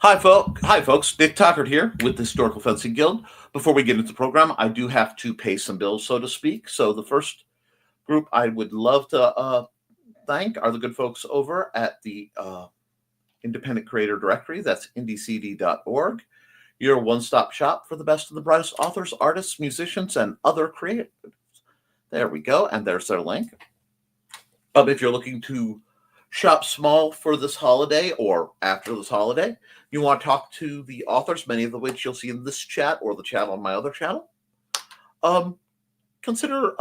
Hi, folks. Dick Tockert here with the Historical Fencing Guild. Before we get into the program, I do have to pay some bills, so to speak. So the first group I would love to thank are the good folks over at the Independent Creator Directory. That's IndieCD.org. Your one-stop shop for the best and the brightest authors, artists, musicians, and other creators. There we go, and there's their link. If you're looking to shop small for this holiday or after this holiday, you want to talk to the authors, many of which you'll see in this chat or the chat on my other channel, consider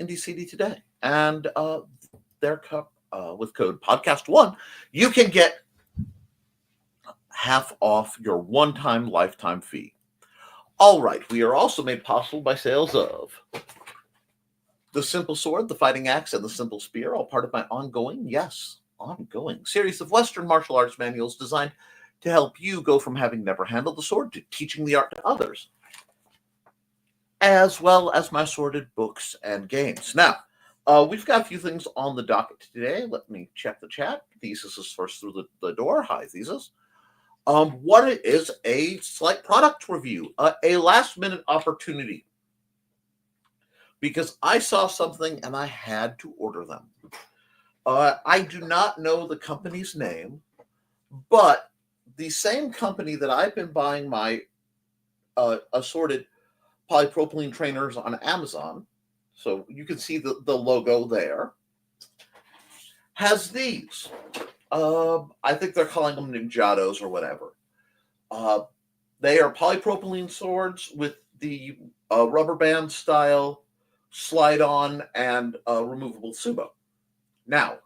IndieCD today. And their cup with code podcast1, you can get half off your one-time lifetime fee. All right, we are also made possible by sales of the Simple Sword, the Fighting Axe, and the Simple Spear, all part of my ongoing series of Western martial arts manuals designed to help you go from having never handled the sword to teaching the art to others, as well as my assorted books and games. Now, we've got a few things on the docket today. Let me check the chat. Thesis is first through the door. Hi, Thesis. What it is a slight product review, a last-minute opportunity, because I saw something and I had to order them. I do not know the company's name, but the same company that I've been buying my assorted polypropylene trainers on Amazon, so you can see the logo there, has these. I think they're calling them Ninjados or whatever. They are polypropylene swords with the rubber band style slide-on and removable tsubo. Now,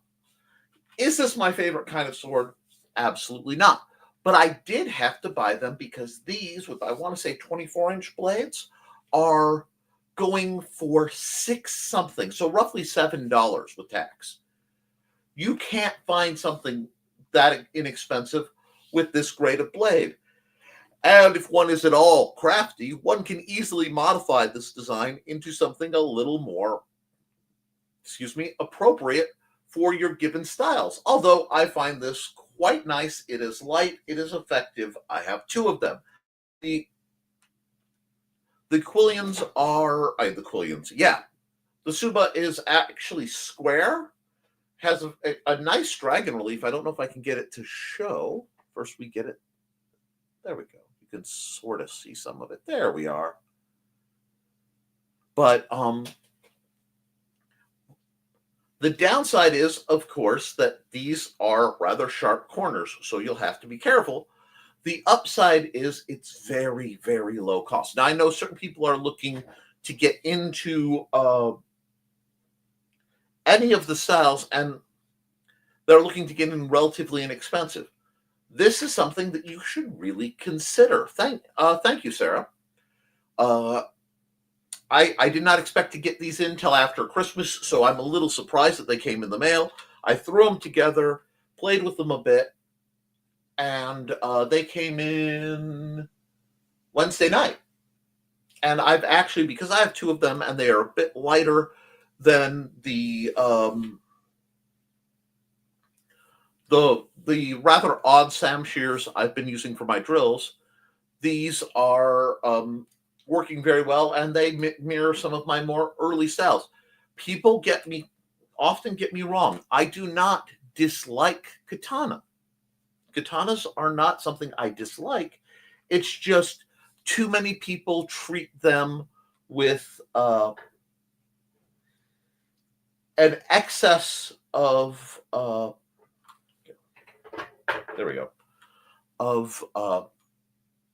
is this my favorite kind of sword? Absolutely not. But I did have to buy them because these, with I want to say 24-inch blades, are going for $6 something, so roughly $7 with tax. You can't find something that inexpensive with this grade of blade. And if one is at all crafty, one can easily modify this design into something a little more, appropriate for your given styles. Although I find this quite nice. It is light. It is effective. I have two of them. The Quillians are, yeah. The Tsuba is actually square, has a nice dragon relief. I don't know if I can get it to show. First we get it. There we go. You can sort of see some of it. There we are. But the downside is, of course, that these are rather sharp corners, so you'll have to be careful. The upside is it's very, very low cost. Now, I know certain people are looking to get into any of the styles, and they're looking to get in relatively inexpensive. This is something that you should really consider. Thank you, Sarah. I did not expect to get these in till after Christmas, so I'm a little surprised that they came in the mail. I threw them together, played with them a bit, and they came in Wednesday night. And I've actually, because I have two of them, and they are a bit lighter than the rather odd Sam shears I've been using for my drills. These are working very well, and they mirror some of my more early styles. People often get me wrong. I do not dislike katana. Katanas are not something I dislike. It's just too many people treat them with an excess of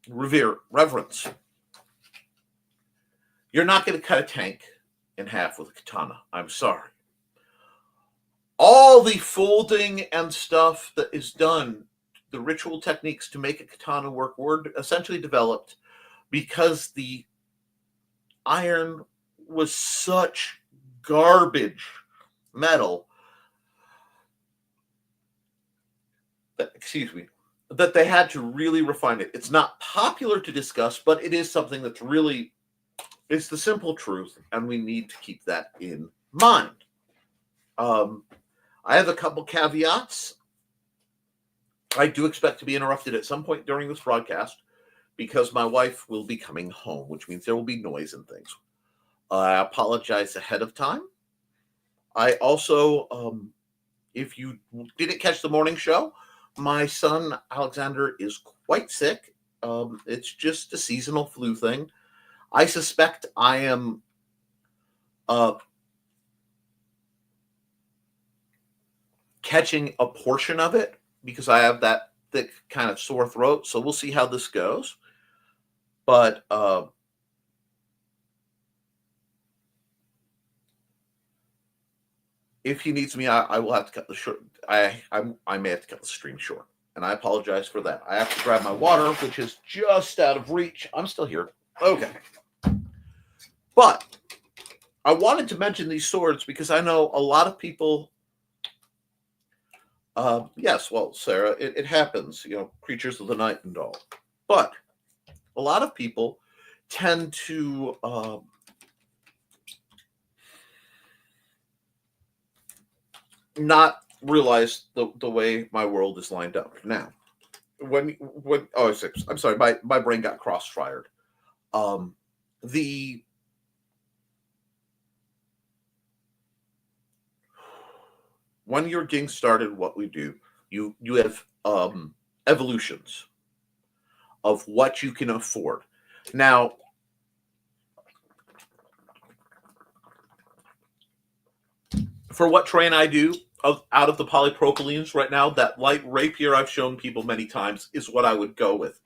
reverence. You're not going to cut a tank in half with a katana. I'm sorry. All the folding and stuff that is done, the ritual techniques to make a katana work, were essentially developed because the iron was such garbage metal that they had to really refine it. It's not popular to discuss, but it is something that's really, it's the simple truth, and we need to keep that in mind. I have a couple caveats. I do expect to be interrupted at some point during this broadcast because my wife will be coming home, which means there will be noise and things. I apologize ahead of time. I also, if you didn't catch the morning show, my son Alexander is quite sick. It's just a seasonal flu thing. I suspect I am catching a portion of it because I have that thick kind of sore throat. So we'll see how this goes. But if he needs me, I will have to cut the short. I may have to cut the stream short, and I apologize for that. I have to grab my water, which is just out of reach. I'm still here. Okay, but I wanted to mention these swords because I know a lot of people. Yes, well, Sarah, it happens. You know, creatures of the night and all, but a lot of people tend to. Not realize the way my world is lined up now. When oh, I'm sorry, my brain got cross-fired. The when you're getting started, what we do, you have evolutions of what you can afford. Now, for what terrain I do, out of the polypropylenes right now, that light rapier I've shown people many times is what I would go with.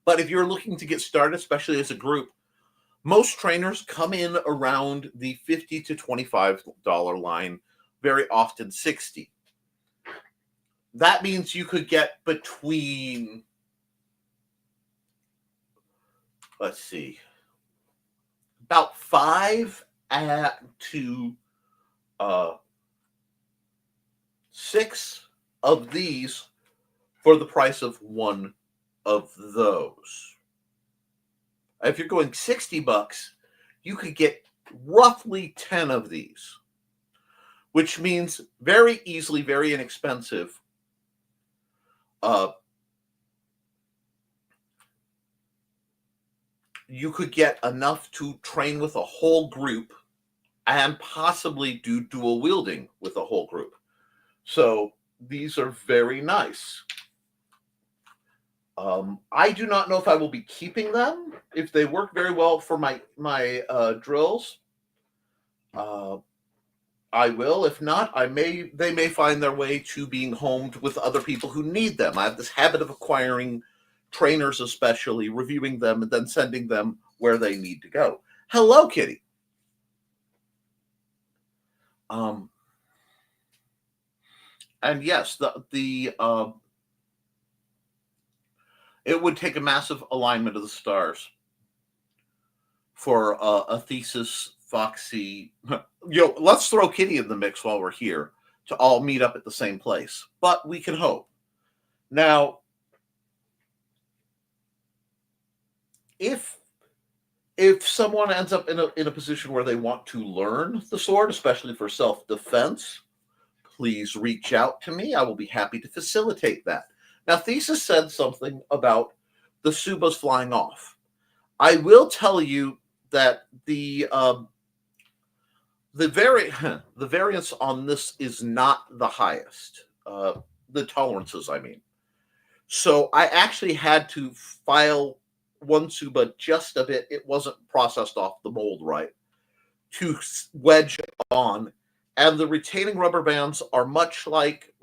But if you're looking to get started, especially as a group, most trainers come in around the $50 to $25 line, very often 60. That means you could get between, let's see, about 5 to 6 of these for the price of one of those. If you're going $60, you could get roughly 10 of these, which means very easily, very inexpensive. You could get enough to train with a whole group and possibly do dual wielding with a whole group. So these are very nice. I do not know if I will be keeping them. If they work very well for my drills, I will. If not, they may find their way to being homed with other people who need them. I have this habit of acquiring trainers, especially reviewing them and then sending them where they need to go. Hello, Kitty. And yes, it would take a massive alignment of the stars for a Thesis, Foxy. Let's throw Kitty in the mix while we're here to all meet up at the same place. But we can hope. Now, if someone ends up in a position where they want to learn the sword, especially for self-defense, please reach out to me. I will be happy to facilitate that. Now, Thesis said something about the Subas flying off. I will tell you that the variance on this is not the highest. The tolerances, I mean. So I actually had to file one Suba just a bit. It wasn't processed off the mold right to wedge on. And the retaining rubber bands are much like,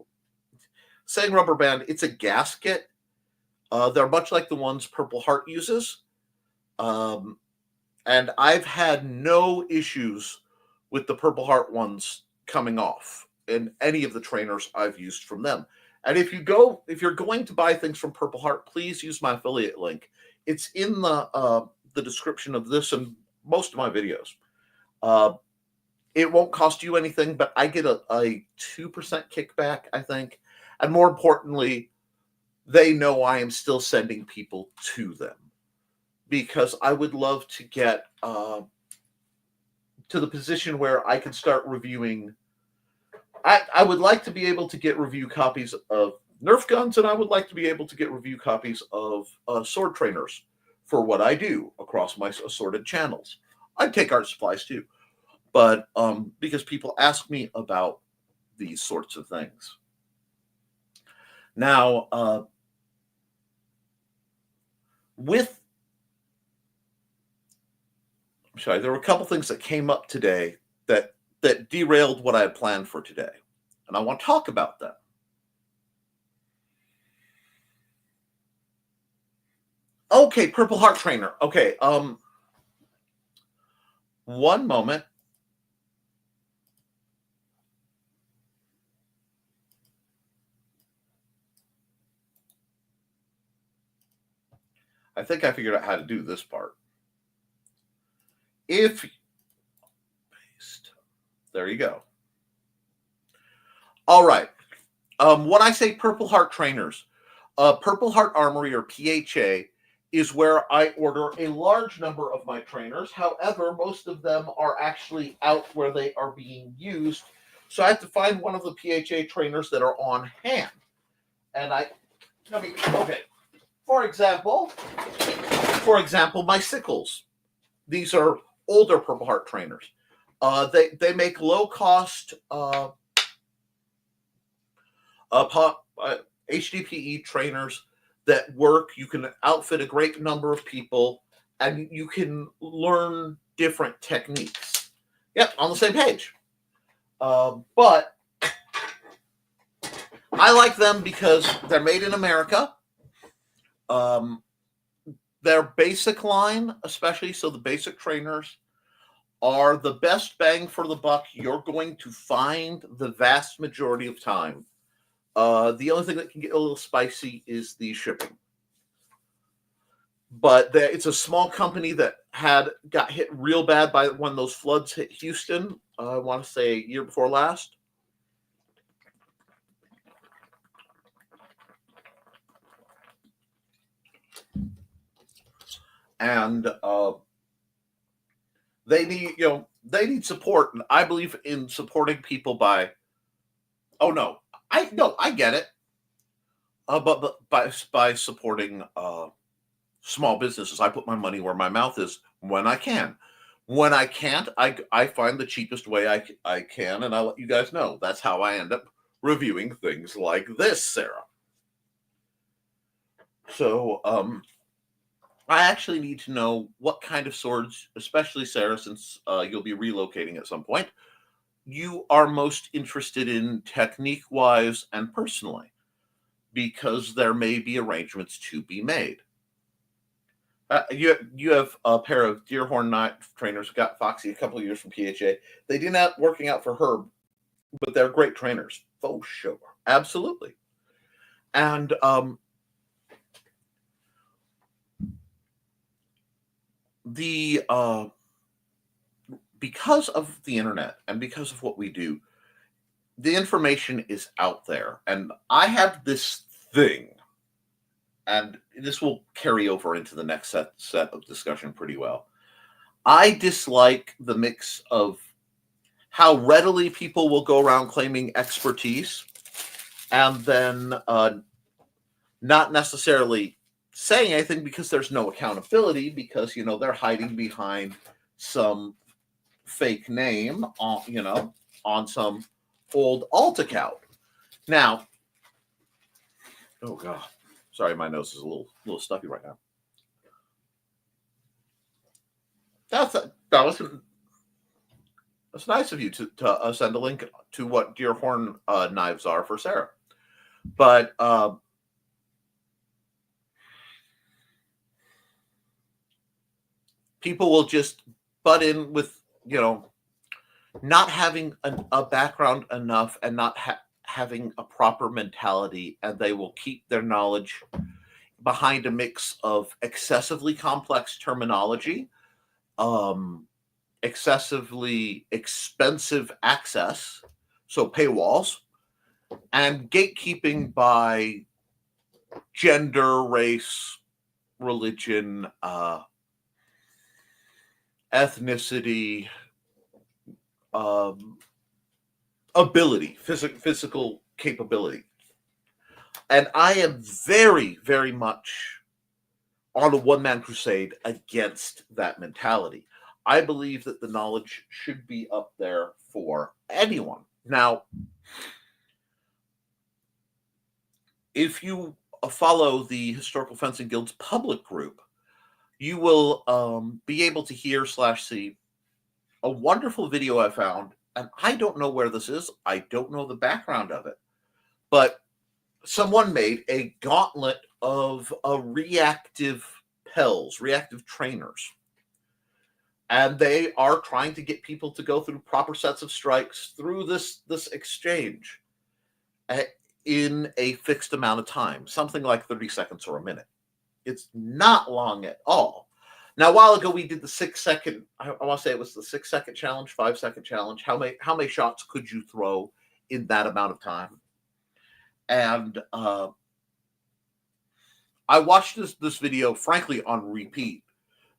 saying rubber band, it's a gasket. They're much like the ones Purple Heart uses. And I've had no issues with the Purple Heart ones coming off in any of the trainers I've used from them. And if you're going to buy things from Purple Heart, please use my affiliate link. It's in the description of this and most of my videos. It won't cost you anything, but I get a 2% kickback, I think. And more importantly, they know I am still sending people to them because I would love to get to the position where I can start reviewing. I would like to be able to get review copies of Nerf guns, and I would like to be able to get review copies of sword trainers for what I do across my assorted channels. I'd take art supplies too, but because people ask me about these sorts of things. Now, there were a couple things that came up today that derailed what I had planned for today, and I want to talk about them. Okay, Purple Heart Trainer. Okay, one moment. I think I figured out how to do this part. There you go. All right. When I say Purple Heart Trainers, Purple Heart Armory, or PHA, is where I order a large number of my trainers. However, most of them are actually out where they are being used. So I have to find one of the PHA trainers that are on hand. And okay. For example, my sickles. These are older Purple Heart trainers. They make low-cost HDPE trainers that work. You can outfit a great number of people, and you can learn different techniques. Yep, on the same page. But I like them because they're made in America. Their basic line, especially, so the basic trainers, are the best bang for the buck you're going to find the vast majority of time. The only thing that can get a little spicy is the shipping. But it's a small company that got hit real bad by when those floods hit Houston. I want to say a year before last. And they need support. And I believe in supporting people by. Oh no, I get it. But by supporting small businesses, I put my money where my mouth is when I can. When I can't, I find the cheapest way I can, and I'll let you guys know. That's how I end up reviewing things like this, Sarah. So, I actually need to know what kind of swords, especially Sarah, since you'll be relocating at some point, you are most interested in technique-wise and personally, because there may be arrangements to be made. You have a pair of Deerhorn knife trainers who got Foxy a couple of years from PHA. They did not working out for Herb, but they're great trainers. For sure. Absolutely. And because of the internet and because of what we do, the information is out there. And I have this thing, and this will carry over into the next set of discussion pretty well. I dislike the mix of how readily people will go around claiming expertise and then not necessarily saying anything because there's no accountability, because they're hiding behind some fake name on some old alt account. Now, oh god, sorry, my nose is a little stuffy right now. That's nice of you to send a link to what Deerhorn knives are for Sarah. But people will just butt in with, not having a background enough and not having a proper mentality, and they will keep their knowledge behind a mix of excessively complex terminology, excessively expensive access, so paywalls, and gatekeeping by gender, race, religion, ethnicity, ability, physical capability. And I am very, very much on a one-man crusade against that mentality. I believe that the knowledge should be up there for anyone. Now, if you follow the Historical Fencing Guild's public group, you will be able to hear / see a wonderful video I found. And I don't know where this is. I don't know the background of it. But someone made a gauntlet of reactive Pels, reactive trainers. And they are trying to get people to go through proper sets of strikes through this exchange in a fixed amount of time, something like 30 seconds or a minute. It's not long at all. Now, a while ago, we did the 6 second, I want to say it was the 6 second challenge, 5 second challenge. How many shots could you throw in that amount of time? And I watched this video, frankly, on repeat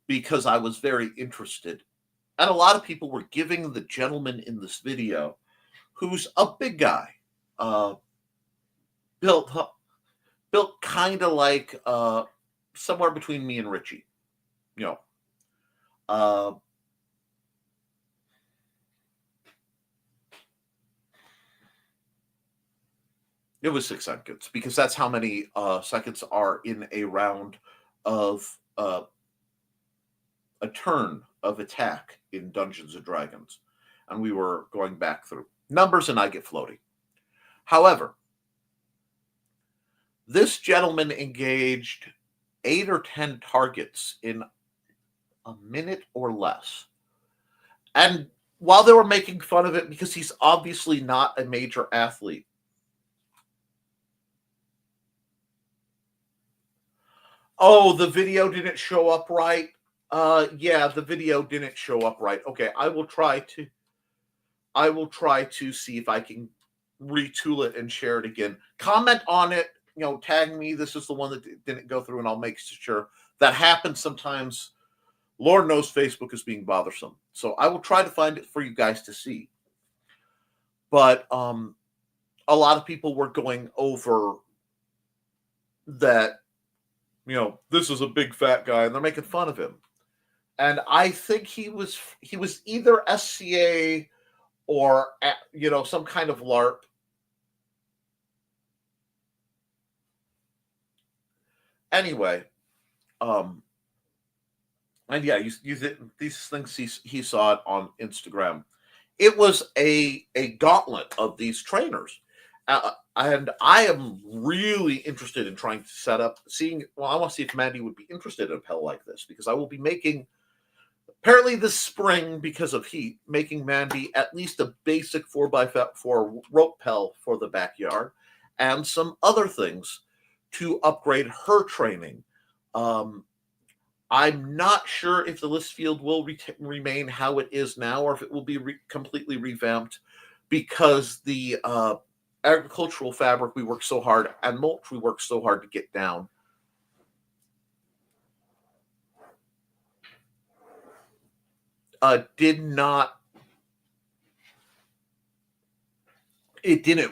because I was very interested. And a lot of people were giving the gentleman in this video, who's a big guy, built kind of like somewhere between me and Richie, you know. It was 6 seconds because that's how many seconds are in a round of a turn of attack in Dungeons and Dragons. And we were going back through numbers and I get floaty. However, this gentleman engaged 8 or 10 targets in a minute or less. And while they were making fun of it because he's obviously not a major athlete, oh, the video didn't show up right. Yeah, the video didn't show up right. Okay, I will try to see if I can retool it and share it again. Comment on it, tag me. This is the one that didn't go through, and I'll make sure. That happens sometimes. Lord knows Facebook is being bothersome. So I will try to find it for you guys to see. But a lot of people were going over that, this is a big fat guy, and they're making fun of him. And I think he was either SCA or, some kind of LARP. Anyway, and yeah, these things he saw it on Instagram. It was a gauntlet of these trainers. And I am really interested in trying to set up, I want to see if Mandy would be interested in a Pel like this, because I will be making, apparently this spring, because of heat, making Mandy at least a basic 4x4 rope Pel for the backyard, and some other things to upgrade her training. I'm not sure if the list field will remain how it is now, or if it will be completely revamped, because the agricultural fabric we worked so hard, and mulch we worked so hard to get down, it didn't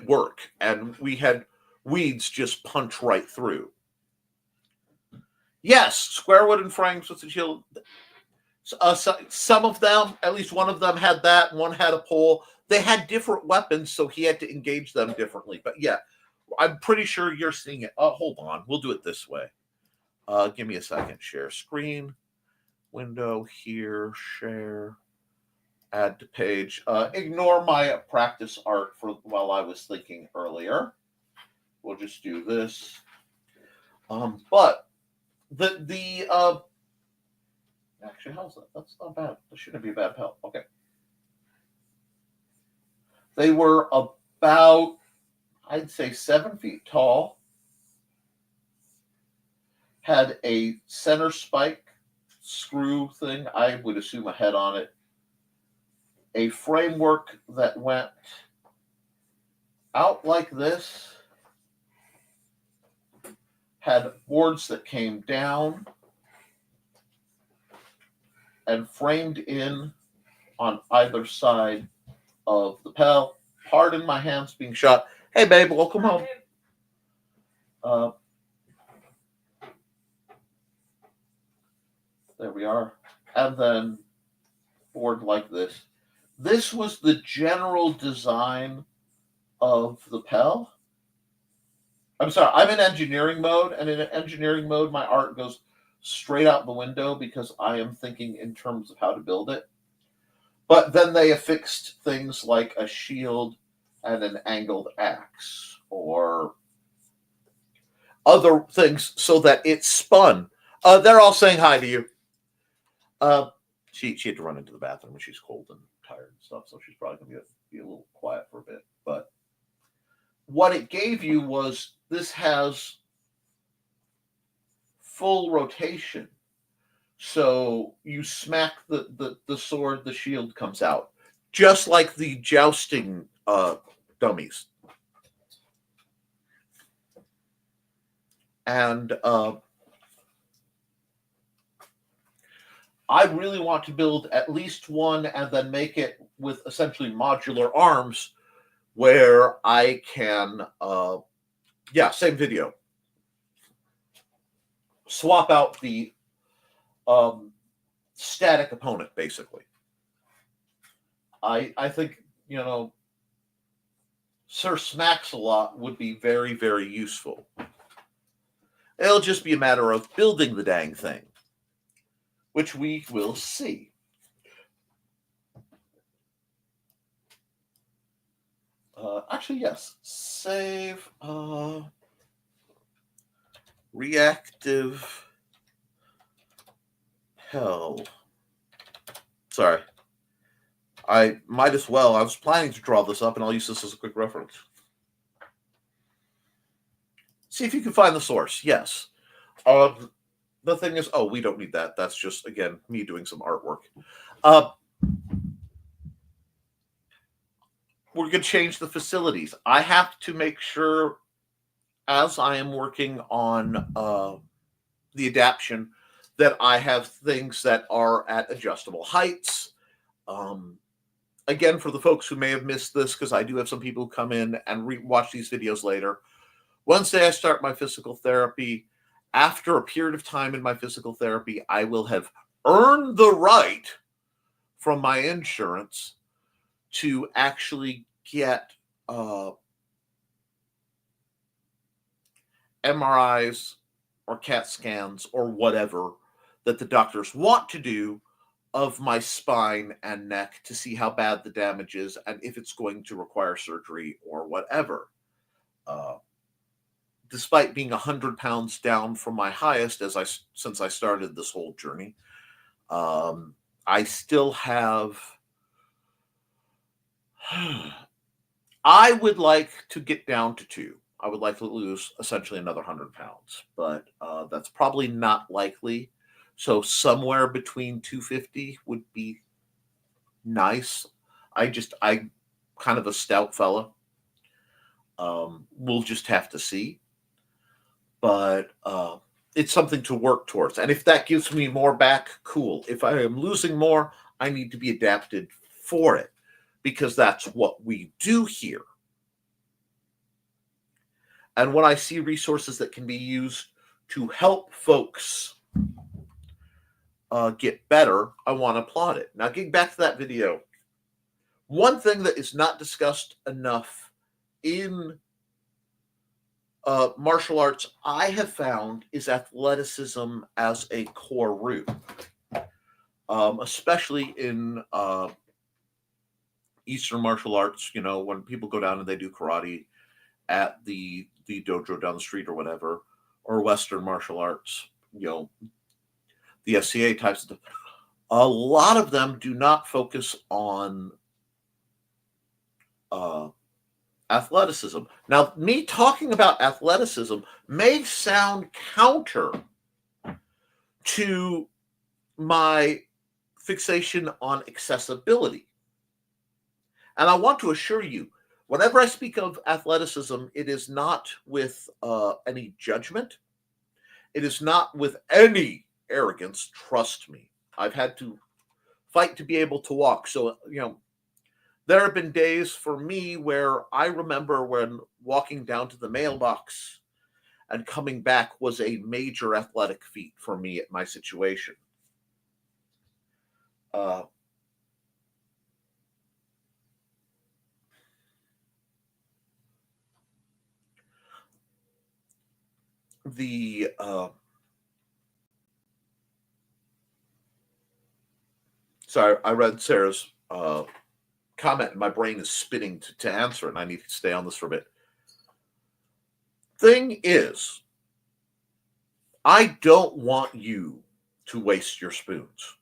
work, and we had weeds just punch right through. Yes, square wooden frames with the shield. Some of them, at least one of them, had that. One had a pole. They had different weapons, so he had to engage them differently. But yeah, I'm pretty sure you're seeing it. Oh, hold on. We'll do it this way. Give me a second. Share screen. Window here. Share. Add to page. Ignore my practice art for while I was thinking earlier. We'll just do this. But the actually, how's that? That's not bad. That shouldn't be a bad Pel. Okay. They were about, I'd say, 7 feet tall. Had a center spike screw thing. I would assume a head on it. A framework that went out like this. Had boards that came down and framed in on either side of the Pel. Pardon my hands being shot. Hey, babe, welcome home. There we are. And then board like this. This was the general design of the Pell. I'm sorry, I'm in engineering mode, and in engineering mode, my art goes straight out the window because I am thinking in terms of how to build it. But then they affixed things like a shield and an angled axe or other things so that it spun. They're all saying hi to you. She had to run into the bathroom when she's cold and tired and stuff, so she's probably going to be a little quiet for a bit. But what it gave you was this has full rotation. So you smack the sword, the shield comes out. Just like the jousting dummies. And I really want to build at least one and then make it with essentially modular arms where I can, same video. Swap out the static opponent, basically. I think, Sir Smacks-a-Lot would be very, very useful. It'll just be a matter of building the dang thing, which we will see. Actually, yes. Save reactive hell. Sorry. I might as well. I was planning to draw this up, and I'll use this as a quick reference. See if you can find the source. Yes. The thing is, we don't need that. That's just, again, me doing some artwork. We're going to change the facilities. I have to make sure, as I am working on the adaptation, that I have things that are at adjustable heights. Again, for the folks who may have missed this, because I do have some people who come in and watch these videos later. Wednesday, I start my physical therapy. After a period of time in my physical therapy, I will have earned the right from my insurance to actually get MRIs or CAT scans or whatever that the doctors want to do of my spine and neck to see how bad the damage is and if it's going to require surgery or whatever. Despite being 100 pounds down from my highest since I started this whole journey, I still have. I would like to get down to 2. I would like to lose essentially another 100 pounds, but that's probably not likely. So somewhere between 250 would be nice. I'm kind of a stout fella. We'll just have to see. But it's something to work towards. And if that gives me more back, cool. If I am losing more, I need to be adapted for it because that's what we do here. And when I see resources that can be used to help folks get better, I want to applaud it. Now, getting back to that video, one thing that is not discussed enough in martial arts, I have found, is athleticism as a core root, especially in Eastern martial arts. When people go down and they do karate at the dojo down the street or whatever, or Western martial arts, the SCA types of stuff. A lot of them do not focus on athleticism. Now, me talking about athleticism may sound counter to my fixation on accessibility. And I want to assure you, whenever I speak of athleticism, it is not with any judgment. It is not with any arrogance. Trust me. I've had to fight to be able to walk. So, there have been days for me where I remember when walking down to the mailbox and coming back was a major athletic feat for me at my situation. Uh, the Sorry, I read Sarah's comment, and my brain is spinning to answer it, and I need to stay on this for a bit. Thing is, I don't want you to waste your spoons.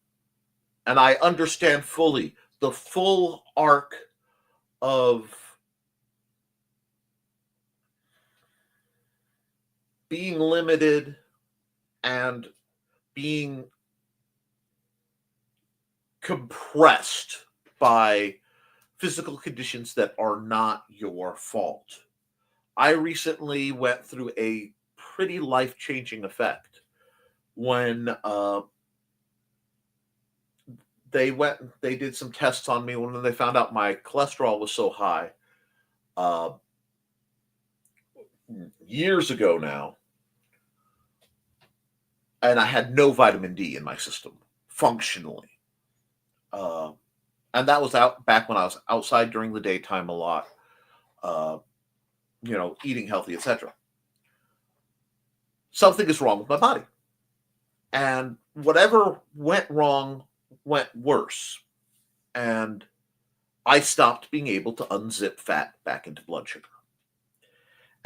And I understand fully the full arc of being limited and being compressed by physical conditions that are not your fault. I recently went through a pretty life-changing effect when they did some tests on me when they found out my cholesterol was so high years ago now, and I had no vitamin D in my system functionally. And that was out back when I was outside during the daytime a lot, eating healthy, etc. Something is wrong with my body. And whatever went wrong went worse. And I stopped being able to unzip fat back into blood sugar.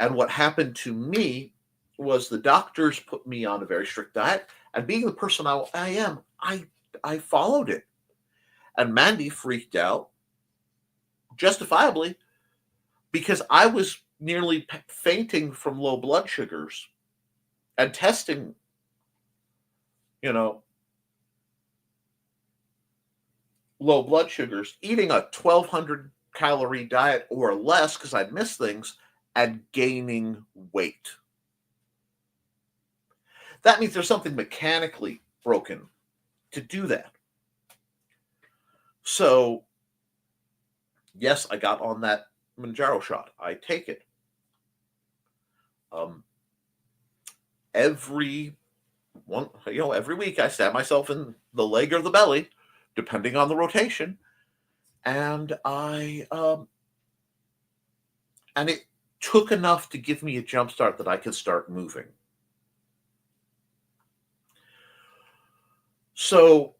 And what happened to me was the doctors put me on a very strict diet. And being the person I am, I followed it. And Mandy freaked out, justifiably, because I was nearly fainting from low blood sugars and testing, low blood sugars, eating a 1,200 calorie diet or less because I'd missed things, and gaining weight. That means there's something mechanically broken to do that. So, yes, I got on that Manjaro shot. I take it. Every week I stab myself in the leg or the belly, depending on the rotation, and and it took enough to give me a jump start that I could start moving. So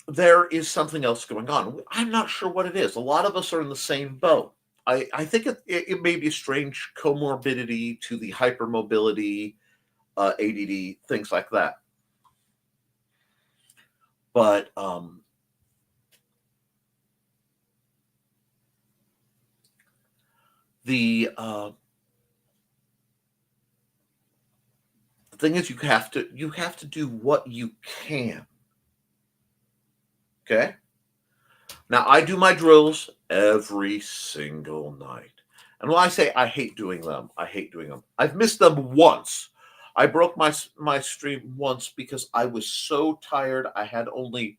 there is something else going on. I'm not sure what it is. A lot of us are in the same boat. I think it may be a strange comorbidity to the hypermobility, ADD, things like that. But the thing is, you have to do what you can. Okay? Now, I do my drills every single night. And when I say I hate doing them, I hate doing them. I've missed them once. I broke my stream once because I was so tired. I had only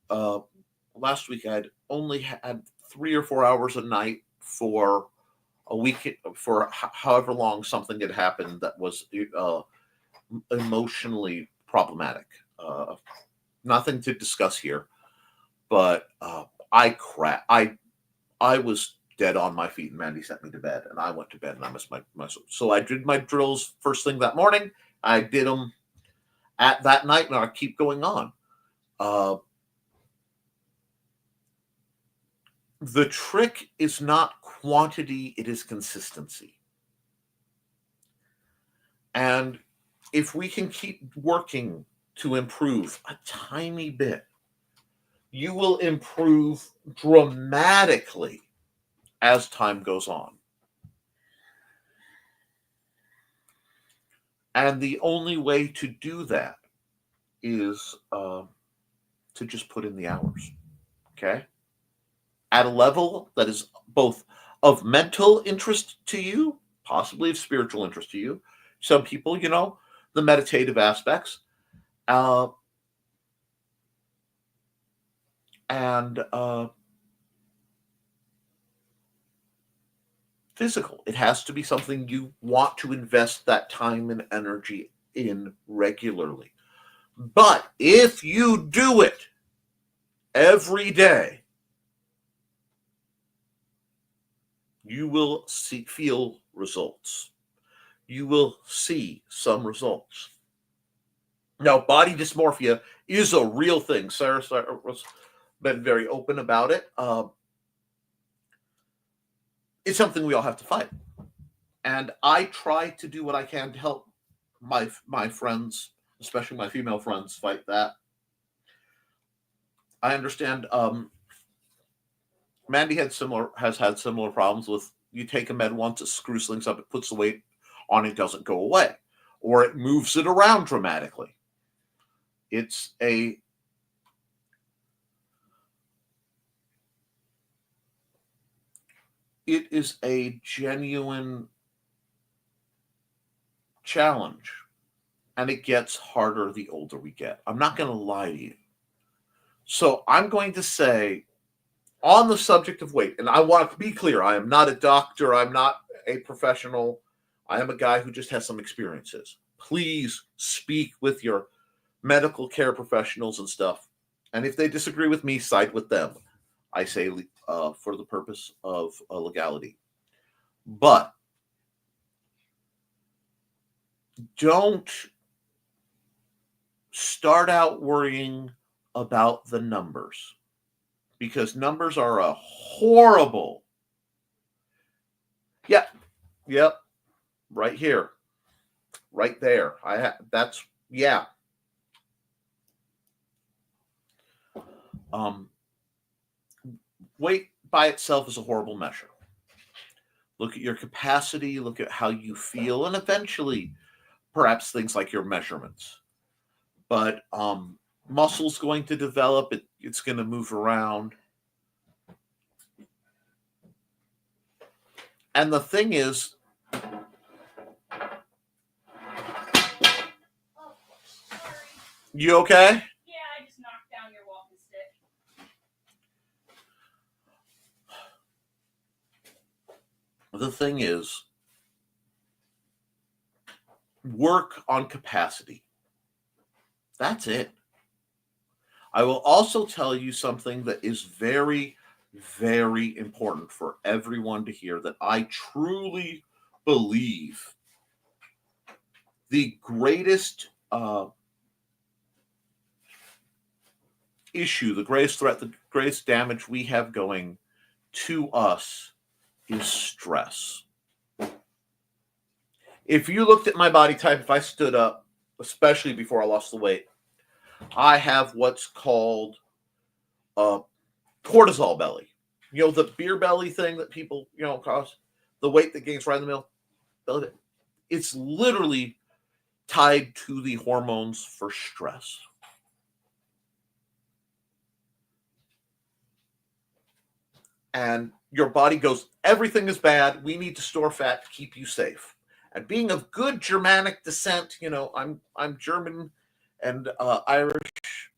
last week I had only had 3 or 4 hours a night for a week, for however long something had happened that was emotionally problematic. Nothing to discuss here, but I was dead on my feet, and Mandy sent me to bed, and I went to bed, and I missed my so I did my drills first thing that morning. I did them at that night, and I keep going on. The trick is not quantity, it is consistency. And if we can keep working to improve a tiny bit, you will improve dramatically as time goes on. And the only way to do that is to just put in the hours, okay? At a level that is both of mental interest to you, possibly of spiritual interest to you. Some people, the meditative aspects, and physical. It has to be something you want to invest that time and energy in regularly. But if you do it every day, you will feel results. You will see some results. Now, body dysmorphia is a real thing. Sarah was been very open about it. It's something we all have to fight. And I try to do what I can to help my friends, especially my female friends, fight that. I understand Mandy has had similar problems with, you take a med once, it screws things up, it puts the weight on, it doesn't go away, or it moves it around dramatically. It is a genuine challenge, and it gets harder the older we get. I'm not going to lie to you. So I'm going to say, on the subject of weight, and I want to be clear, I am not a doctor, I'm not a professional, I am a guy who just has some experiences. Please speak with your medical care professionals and stuff. And if they disagree with me, side with them. I say for the purpose of legality. But don't start out worrying about the numbers, because numbers are a horrible. Yep, right here, right there. That's, yeah. Weight by itself is a horrible measure. Look at your capacity, look at how you feel, and eventually perhaps things like your measurements. But muscle's going to develop, it's going to move around. And the thing is, you okay? Yeah, I just knocked down your walking stick. The thing is, work on capacity. That's it. I will also tell you something that is very, very important for everyone to hear, that I truly believe the greatest issue, the greatest threat, the greatest damage we have going to us is stress. If you looked at my body type, if I stood up, especially before I lost the weight, I have what's called cortisol belly. You know, the beer belly thing that people, cause the weight that gains right in the middle. Belly. It's literally tied to the hormones for stress. And your body goes, everything is bad. We need to store fat to keep you safe. And being of good Germanic descent, I'm German and Irish.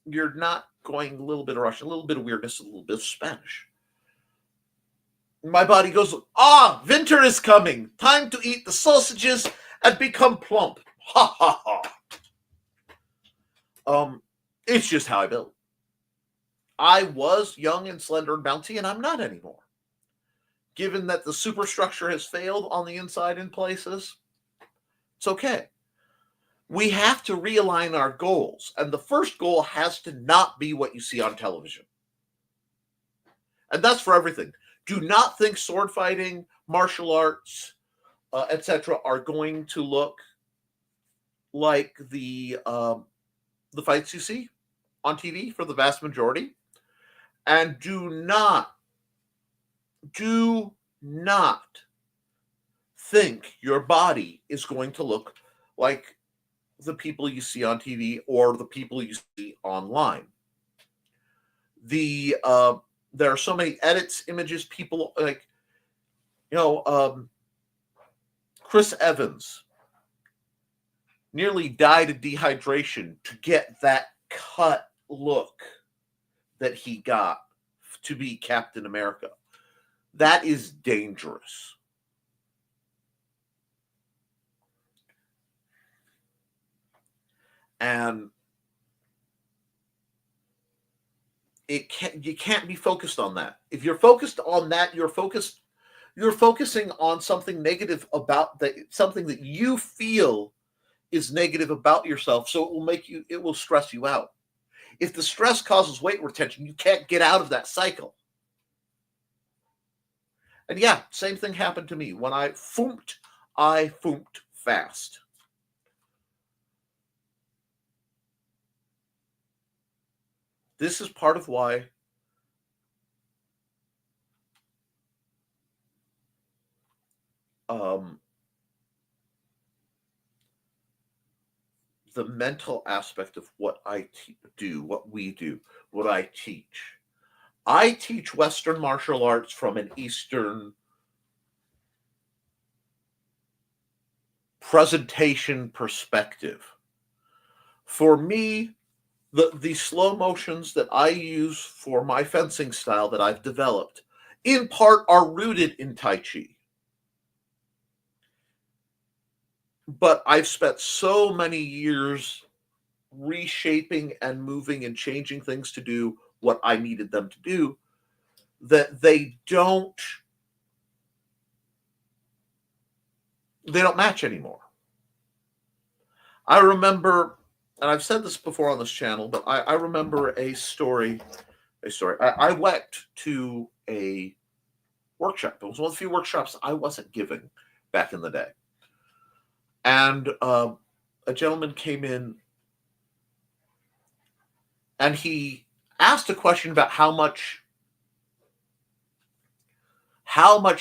You're not going a little bit of Russian, a little bit of weirdness, a little bit of Spanish. My body goes, winter is coming. Time to eat the sausages and become plump. Ha ha ha. It's just how I built. I was young and slender and bouncy, and I'm not anymore. Given that the superstructure has failed on the inside in places, it's okay. We have to realign our goals, and the first goal has to not be what you see on television. And that's for everything. Do not think sword fighting, martial arts, etc. are going to look like the fights you see on TV for the vast majority. And do not think your body is going to look like the people you see on TV or the people you see online. There are so many edits, images, people like, Chris Evans nearly died of dehydration to get that cut look that he got to be Captain America. That is dangerous. And you can't be focused on that. If you're focused on that, you're focusing on something negative about something that you feel is negative about yourself, so it will stress you out. If the stress causes weight retention, you can't get out of that cycle. And yeah, same thing happened to me. When I foomped fast. This is part of why the mental aspect of what I do, what we do, what I teach. I teach Western martial arts from an Eastern presentation perspective. For me, the slow motions that I use for my fencing style that I've developed, in part, are rooted in Tai Chi. But I've spent so many years reshaping and moving and changing things to do what I needed them to do that they don't match anymore. I remember, and I've said this before on this channel, but I remember a story. I went to a workshop. It was one of the few workshops I wasn't giving back in the day. And a gentleman came in and he asked a question about how much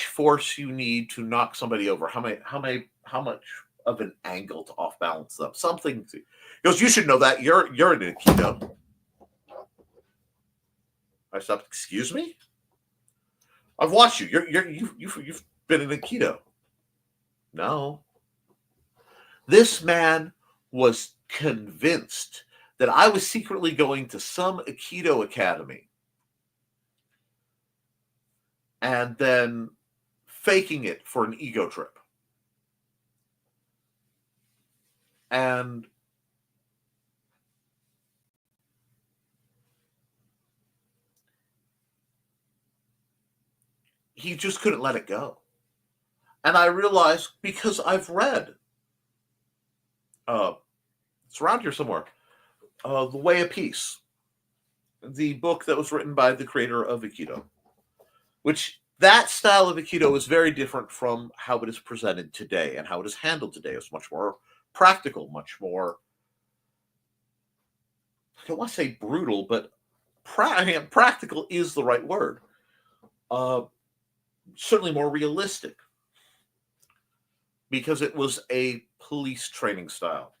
force you need to knock somebody over, how much of an angle to off balance them. Something. He goes, you should know that. You're in Aikido. I stopped. Excuse me? I've watched you. You've been in Aikido. No. This man was convinced that I was secretly going to some Aikido academy and then faking it for an ego trip. And he just couldn't let it go. And I realized, because I've read, it's around here somewhere, The Way of Peace, the book that was written by the creator of Aikido, which that style of Aikido is very different from how it is presented today and how it is handled today. It's much more practical, much more, I don't want to say brutal, but practical is the right word. Certainly more realistic, because it was a police training style.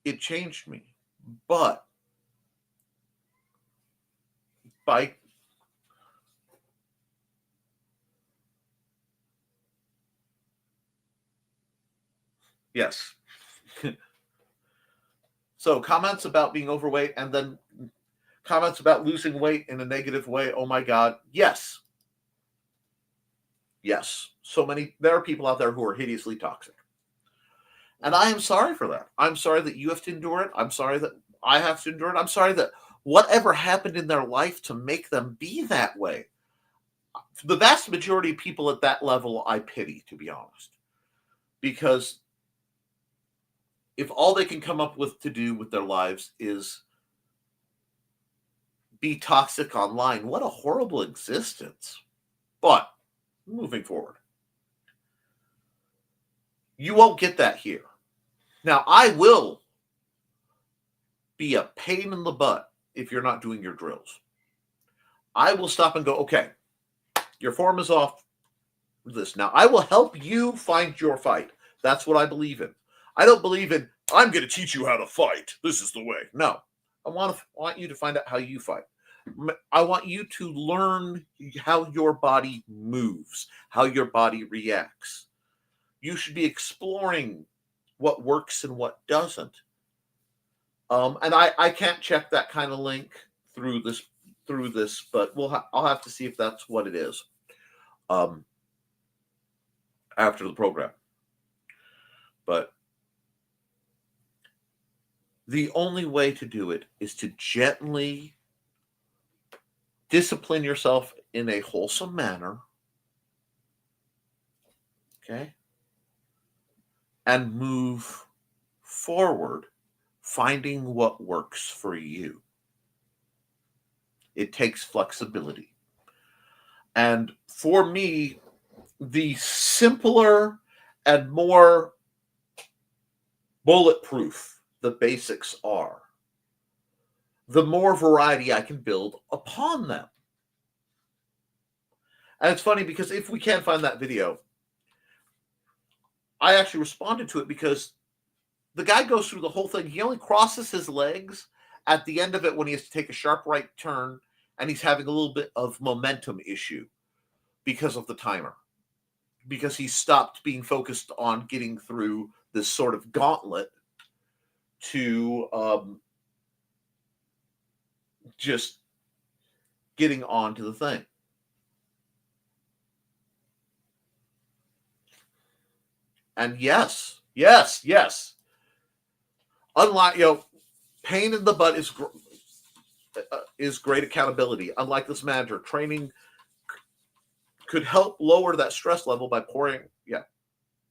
It changed me, but yes. So comments about being overweight, and then comments about losing weight in a negative way. Oh my God. Yes. There are people out there who are hideously toxic. And I am sorry for that. I'm sorry that you have to endure it. I'm sorry that I have to endure it. I'm sorry that whatever happened in their life to make them be that way. The vast majority of people at that level, I pity, to be honest. Because if all they can come up with to do with their lives is be toxic online, what a horrible existence. But moving forward, you won't get that here. Now, I will be a pain in the butt if you're not doing your drills. I will stop and go, okay, your form is off. This. Now, I will help you find your fight. That's what I believe in. I don't believe in, I'm going to teach you how to fight. This is the way. No. I want you to find out how you fight. I want you to learn how your body moves, how your body reacts. You should be exploring what works and what doesn't. And I can't check that kind of link through this, but I'll have to see if that's what it is after the program. But the only way to do it is to gently discipline yourself in a wholesome manner, okay, and move forward, finding what works for you. It takes flexibility. And for me, the simpler and more bulletproof the basics are, the more variety I can build upon them. And it's funny because if we can't find that video, I actually responded to it because the guy goes through the whole thing. He only crosses his legs at the end of it when he has to take a sharp right turn, and he's having a little bit of momentum issue because of the timer, because he stopped being focused on getting through this sort of gauntlet to just getting on to the thing. And yes. Unlike, pain in the butt is great accountability. Unlike this manager, training could help lower that stress level by pouring. Yeah,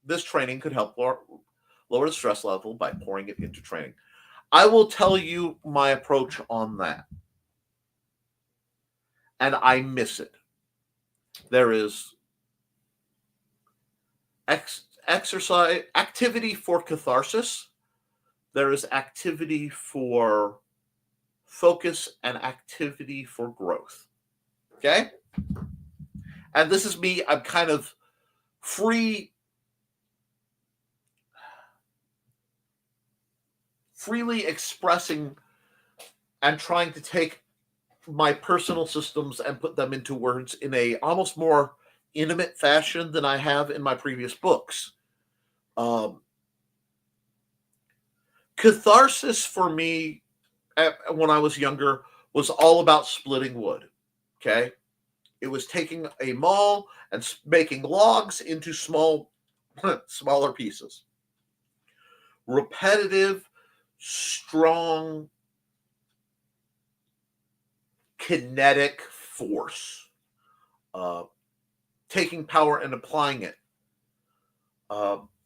this training could help lower the stress level by pouring it into training. I will tell you my approach on that. And I miss it. There is exercise, activity for catharsis. There is activity for focus and activity for growth. Okay? And this is me. I'm kind of freely expressing and trying to take my personal systems and put them into words in a almost more intimate fashion than I have in my previous books. Catharsis for me, when I was younger, was all about splitting wood. Okay? It was taking a maul and making logs into smaller pieces. Repetitive, strong, kinetic force. Taking power and applying it.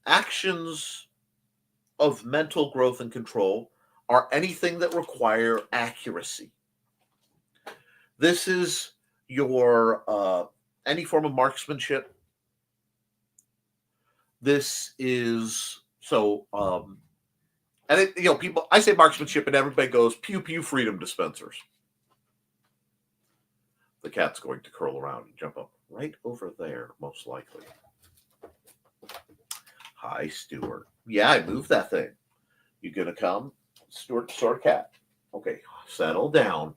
Actions of mental growth and control are anything that require accuracy. This is your any form of marksmanship. This is and it, people, I say marksmanship and everybody goes pew pew freedom dispensers. The cat's going to curl around and jump up right over there, most likely. Hi, Stuart. Yeah, I moved that thing. You gonna come, Stuart, sort of cat? Okay, settle down.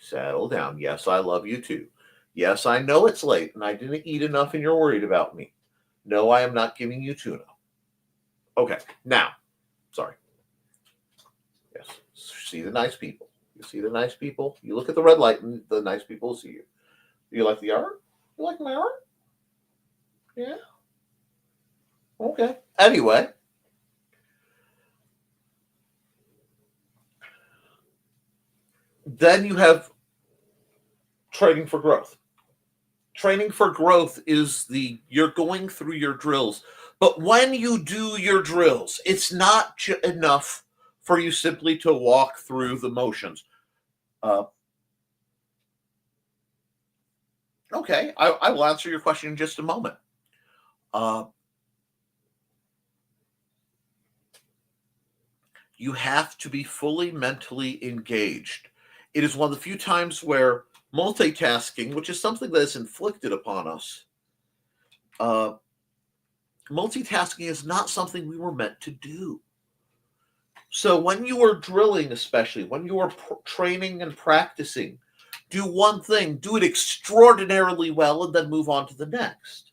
Settle down. Yes, I love you too. Yes, I know it's late and I didn't eat enough and you're worried about me. No, I am not giving you tuna. Okay, now, sorry. Yes, see the nice people. You see the nice people? You look at the red light and the nice people will see you. Do you like the art? You like my art? Yeah. Okay. Anyway. Then you have training for growth. Training for growth is you're going through your drills. But when you do your drills, it's not enough for you simply to walk through the motions. Okay, I will answer your question in just a moment. You have to be fully mentally engaged. It is one of the few times where multitasking, which is something that is inflicted upon us, multitasking is not something we were meant to do. So when you are drilling, especially when you are training and practicing, do one thing, do it extraordinarily well, and then move on to the next.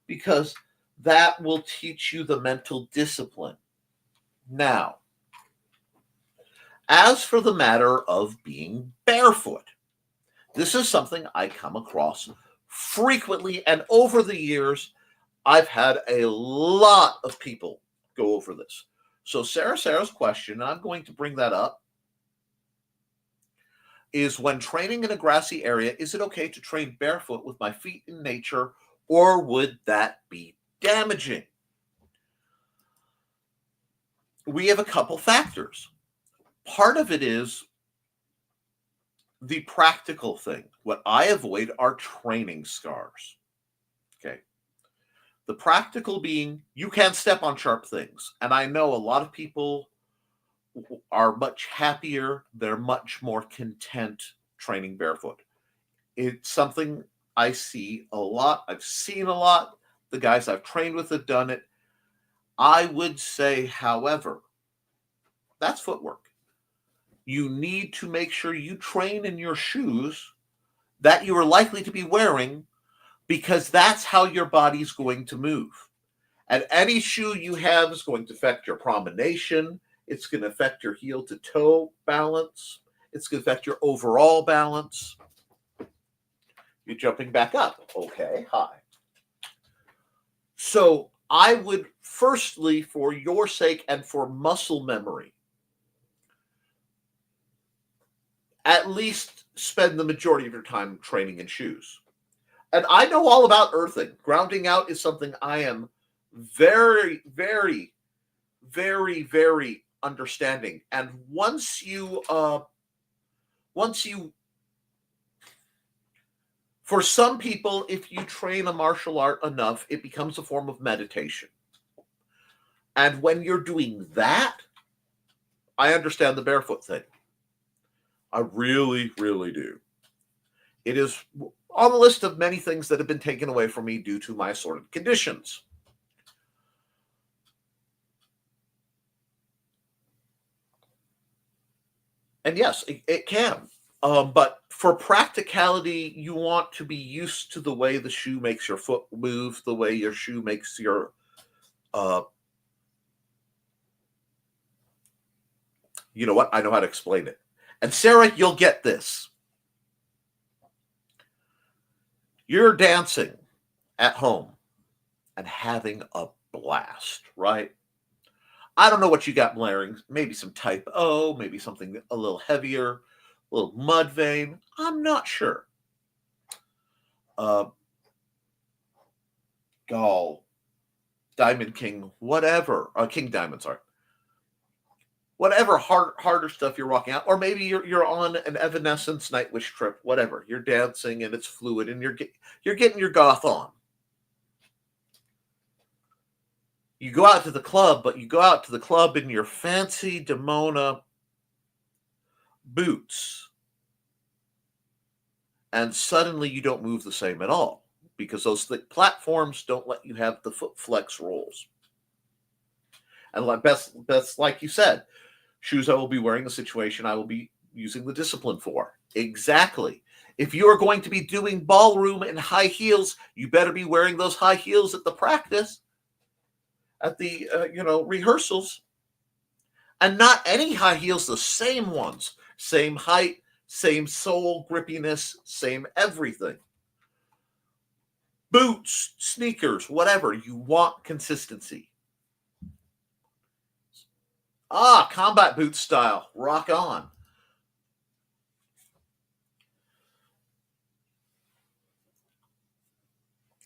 Because that will teach you the mental discipline. Now, as for the matter of being barefoot, this is something I come across frequently, and over the years, I've had a lot of people go over this. So Sarah's question, and I'm going to bring that up, is when training in a grassy area, is it okay to train barefoot with my feet in nature, or would that be damaging? We have a couple factors. Part of it is the practical thing. What I avoid are training scars. Okay. The practical being, you can't step on sharp things. And I know a lot of people are much happier. They're much more content training barefoot. It's something I see a lot. I've seen a lot. The guys I've trained with have done it. I would say, however, that's footwork. You need to make sure you train in your shoes that you are likely to be wearing, because that's how your body's going to move. And any shoe you have is going to affect your promenation. It's going to affect your heel to toe balance. It's going to affect your overall balance. You're jumping back up. Okay, hi. So I would, firstly, for your sake and for muscle memory, at least spend the majority of your time training in shoes. And I know all about earthing. Grounding out is something I am very, very, very, very understanding. And once you, for some people, if you train a martial art enough, it becomes a form of meditation. And when you're doing that, I understand the barefoot thing. I really, really do. It is on the list of many things that have been taken away from me due to my assorted conditions. And yes, it can. But for practicality, you want to be used to the way the shoe makes your foot move, the way your shoe makes your you know what? I know how to explain it. And Sarah, you'll get this. You're dancing at home and having a blast, right? I don't know what you got blaring. Maybe some Type O, maybe something a little heavier, a little mud vein. I'm not sure. Gall, Diamond King, whatever. King Diamond, sorry. Whatever harder stuff you're rocking out, or maybe you're on an Evanescence Nightwish trip, whatever. You're dancing and it's fluid, and you're getting your goth on. You go out to the club, but you go out to the club in your fancy Demona boots, and suddenly you don't move the same at all, because those thick platforms don't let you have the foot flex rolls. And like best like you said, shoes I will be wearing, the situation I will be using the discipline for. Exactly. If you are going to be doing ballroom in high heels, you better be wearing those high heels at the practice, at the rehearsals, and not any high heels, the same ones, same height, same sole grippiness, same everything. Boots, sneakers, whatever. You want consistency. Combat boot style. Rock on.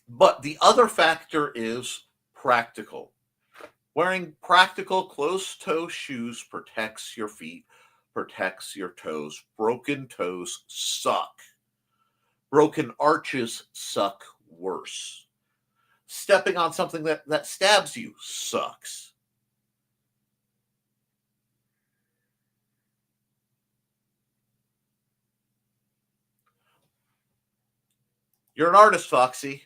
But the other factor is practical. Wearing practical closed-toe shoes protects your feet, protects your toes. Broken toes suck. Broken arches suck worse. Stepping on something that stabs you sucks. You're an artist, Foxy.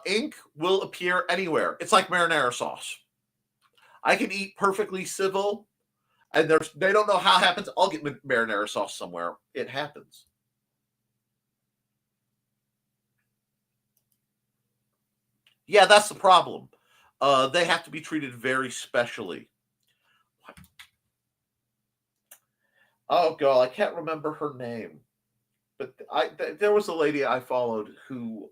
Ink will appear anywhere. It's like marinara sauce. I can eat perfectly civil, and they don't know how it happens. I'll get marinara sauce somewhere. It happens. Yeah, that's the problem. they have to be treated very specially. Oh God, I can't remember her name, but there was a lady I followed who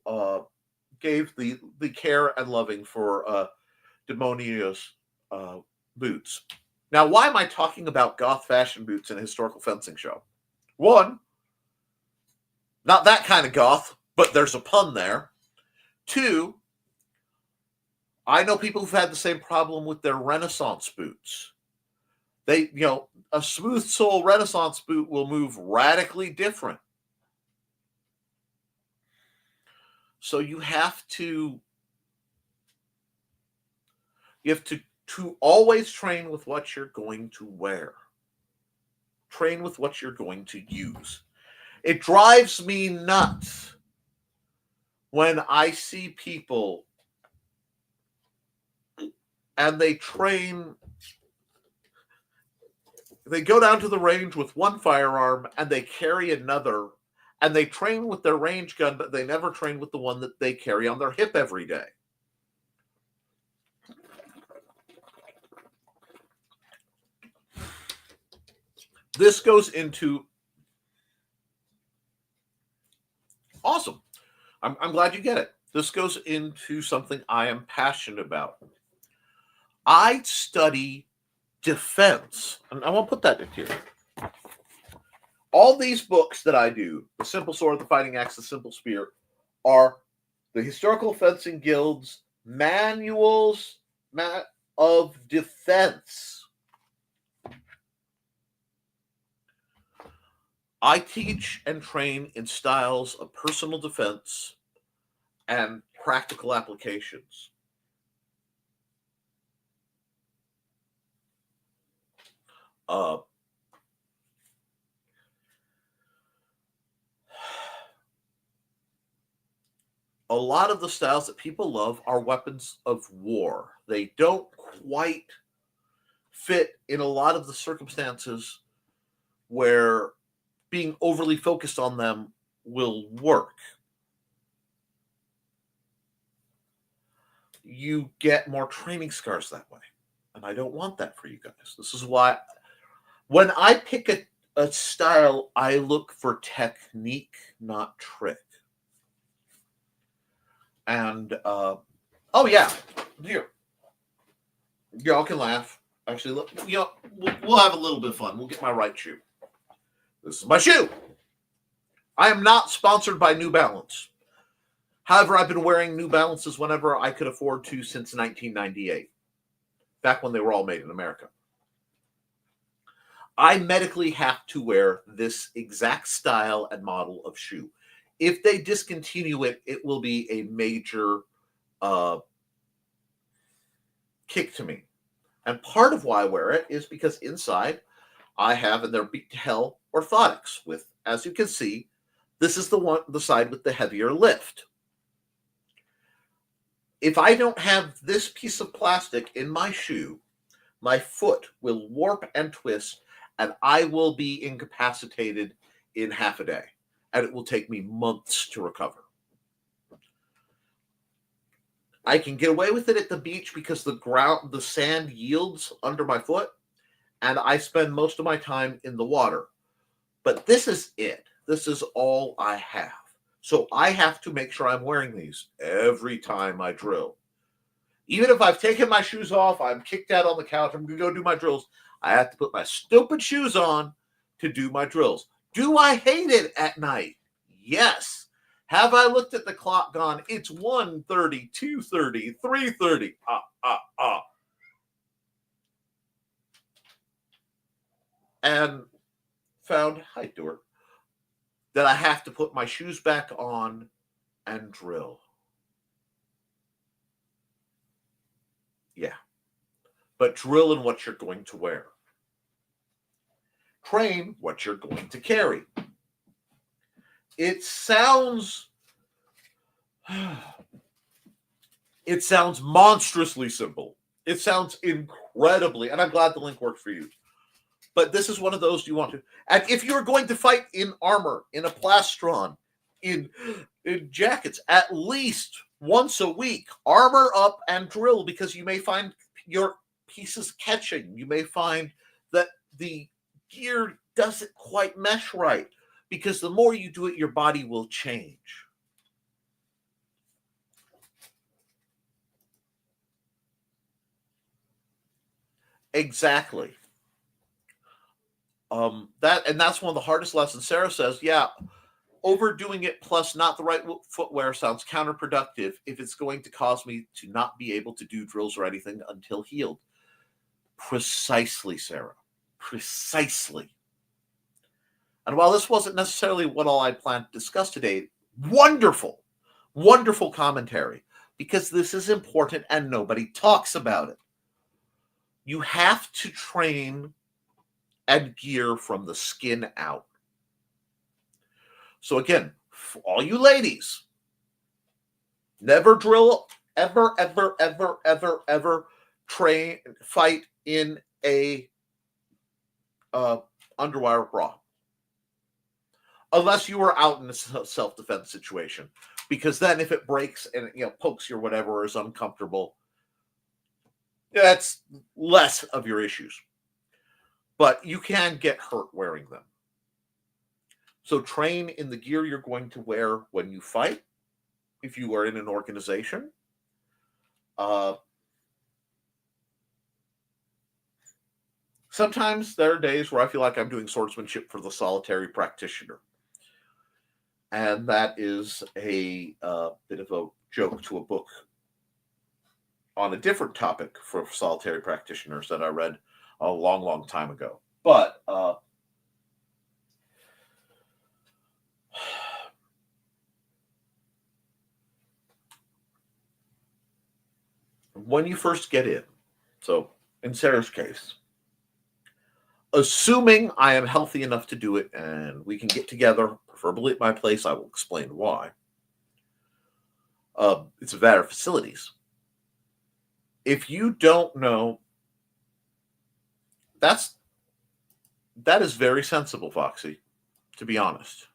gave the care and loving for Demonia's boots. Now, why am I talking about goth fashion boots in a historical fencing show? One, not that kind of goth, but there's a pun there. Two, I know people who've had the same problem with their Renaissance boots. They, a smooth sole Renaissance boot will move radically different. So you have to always train with what you're going to wear. Train with what you're going to use. It drives me nuts when I see people and they go down to the range with one firearm and they carry another, and they train with their range gun, but they never train with the one that they carry on their hip every day. This goes into awesome. I'm glad you get it. This goes into something I am passionate about. I study defense, and I want to put that in here. All these books that I do, The Simple Sword, The Fighting Axe, The Simple Spear, are the Historical Fencing Guild's manuals of defense. I teach and train in styles of personal defense and practical applications. A lot of the styles that people love are weapons of war. They don't quite fit in a lot of the circumstances where being overly focused on them will work. You get more training scars that way. And I don't want that for you guys. This is why when I pick a style, I look for technique, not trick. And, oh yeah, here. Y'all can laugh. Actually, look, we'll have a little bit of fun. We'll get my right shoe. This is my shoe. I am not sponsored by New Balance. However, I've been wearing New Balances whenever I could afford to since 1998, back when they were all made in America. I medically have to wear this exact style and model of shoe. If they discontinue it, it will be a major kick to me. And part of why I wear it is because inside I have in their beat to hell orthotics with, as you can see, this is the side with the heavier lift. If I don't have this piece of plastic in my shoe, my foot will warp and twist, and I will be incapacitated in half a day. And it will take me months to recover. I can get away with it at the beach because the sand yields under my foot, and I spend most of my time in the water. But this is it. This is all I have. So I have to make sure I'm wearing these every time I drill. Even if I've taken my shoes off, I'm kicked out on the couch, I'm going to go do my drills, I have to put my stupid shoes on to do my drills. Do I hate it at night? Yes. Have I looked at the clock gone, it's 1:30, 2:30, 3:30. And found, hi, Stuart, that I have to put my shoes back on and drill. Yeah. But drill in what you're going to wear. Train what you're going to carry. It sounds monstrously simple. It sounds incredibly, and I'm glad the link worked for you. But this is one of those you want to. And if you're going to fight in armor, in a plastron, in jackets, at least once a week, armor up and drill, because you may find your pieces catching. You may find that the gear doesn't quite mesh right, because the more you do it, your body will change. Exactly. That's one of the hardest lessons. Sarah says, yeah, overdoing it plus not the right footwear sounds counterproductive if it's going to cause me to not be able to do drills or anything until healed. Precisely, Sarah. Precisely. And while this wasn't necessarily what all I planned to discuss today, wonderful, wonderful commentary, because this is important and nobody talks about it. You have to train and gear from the skin out. So again, for all you ladies, never drill, ever, ever, ever, ever, ever fight in a underwire bra. Unless you are out in a self-defense situation. Because then if it breaks and pokes you or whatever, or is uncomfortable, that's less of your issues. But you can get hurt wearing them. So train in the gear you're going to wear when you fight, if you are in an organization. Sometimes there are days where I feel like I'm doing swordsmanship for the solitary practitioner. And that is a bit of a joke to a book on a different topic for solitary practitioners that I read a long, long time ago. But when you first get in, so in Sarah's case, assuming I am healthy enough to do it and we can get together, preferably at my place, I will explain why. It's better facilities. If you don't know, that is very sensible, Foxy, to be honest.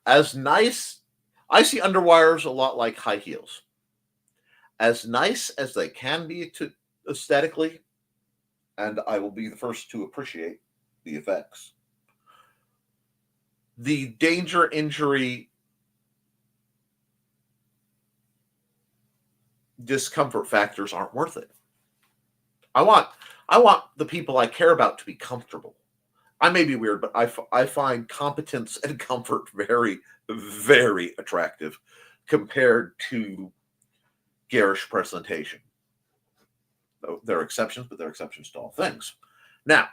As nice, I see underwires a lot like high heels. As nice as they can be to aesthetically, and I will be the first to appreciate the effects, the danger, injury, discomfort factors aren't worth it. I want the people I care about to be comfortable. I may be weird, but I find competence and comfort very, very attractive compared to garish presentation. There are exceptions, but there are exceptions to all things. Now,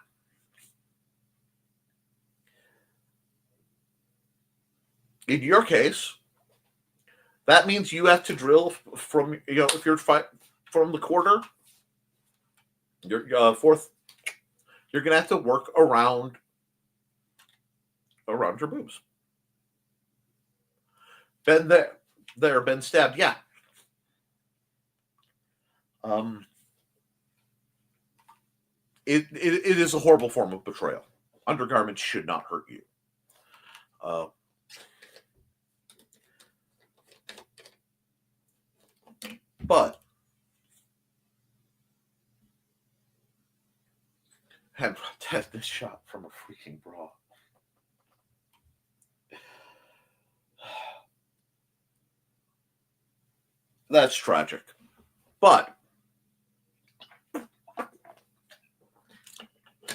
in your case, that means you have to drill from, if you're from the quarter, your fourth, you're going to have to work around your boobs. Been there, been stabbed, yeah. It is a horrible form of betrayal. Undergarments should not hurt you. But had this shot from a freaking bra. That's tragic. But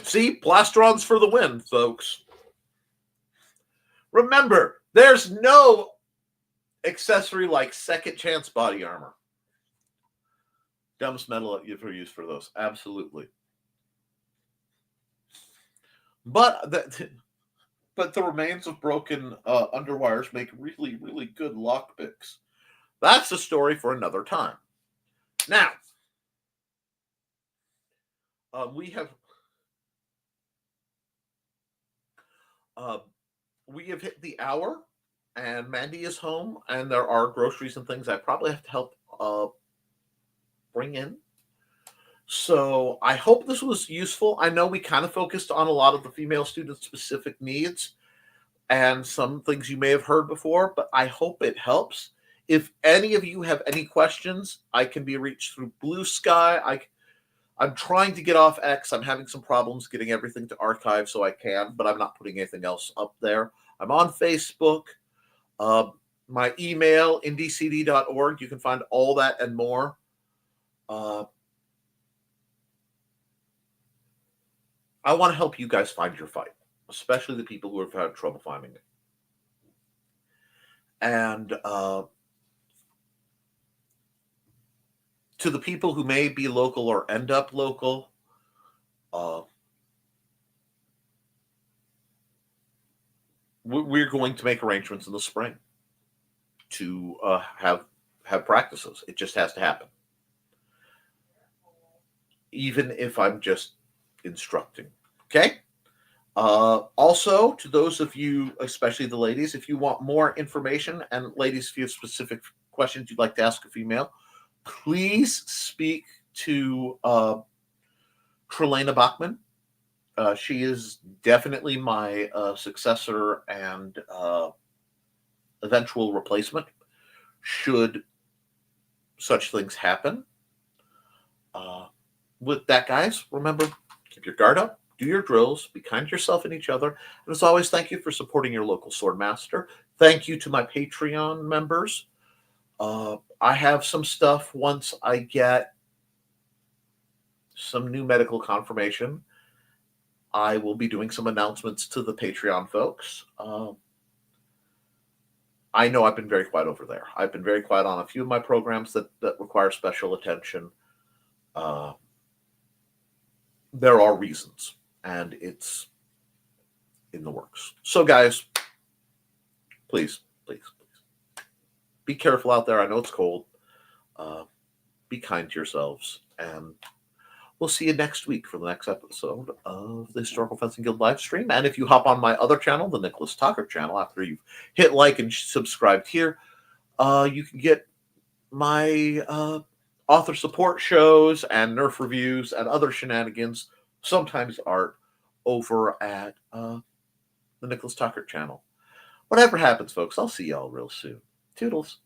see, plastrons for the win, folks. Remember, there's no accessory like second chance body armor. Dumbest metal you've ever used for those. Absolutely. But the remains of broken underwires make really, really good lockpicks. That's a story for another time. Now, we have hit the hour, and Mandy is home, and there are groceries and things I probably have to help bring in. So I hope this was useful. I know we kind of focused on a lot of the female student specific needs and some things you may have heard before, but I hope it helps. If any of you have any questions, I can be reached through Blue Sky. I'm trying to get off X. I'm having some problems getting everything to archive so I can, but I'm not putting anything else up there. I'm on Facebook. My email, IndieCD.org. You can find all that and more. I want to help you guys find your fight, especially the people who have had trouble finding it. And to the people who may be local or end up local, we're going to make arrangements in the spring to have practices. It just has to happen. Even if I'm just instructing. Okay? Also, to those of you, especially the ladies, if you want more information, and ladies, if you have specific questions you'd like to ask a female, please speak to Trelena Bachman. She is definitely my successor and eventual replacement, should such things happen. With that, guys, remember, keep your guard up, do your drills, be kind to yourself and each other. And as always, thank you for supporting your local sword master. Thank you to my Patreon members. I have some stuff once I get some new medical confirmation. I will be doing some announcements to the Patreon folks. I know I've been very quiet over there. I've been very quiet on a few of my programs that require special attention. There are reasons, and it's in the works. So, guys, please, please, please be careful out there. I know it's cold. Be kind to yourselves, and we'll see you next week for the next episode of the Historical Fencing Guild live stream. And if you hop on my other channel, the Nicholas Tucker channel, after you've hit like and subscribed here, you can get my author support shows and Nerf reviews and other shenanigans, sometimes art, over at the Nicholas Tucker channel. Whatever happens, folks, I'll see y'all real soon. Toodles.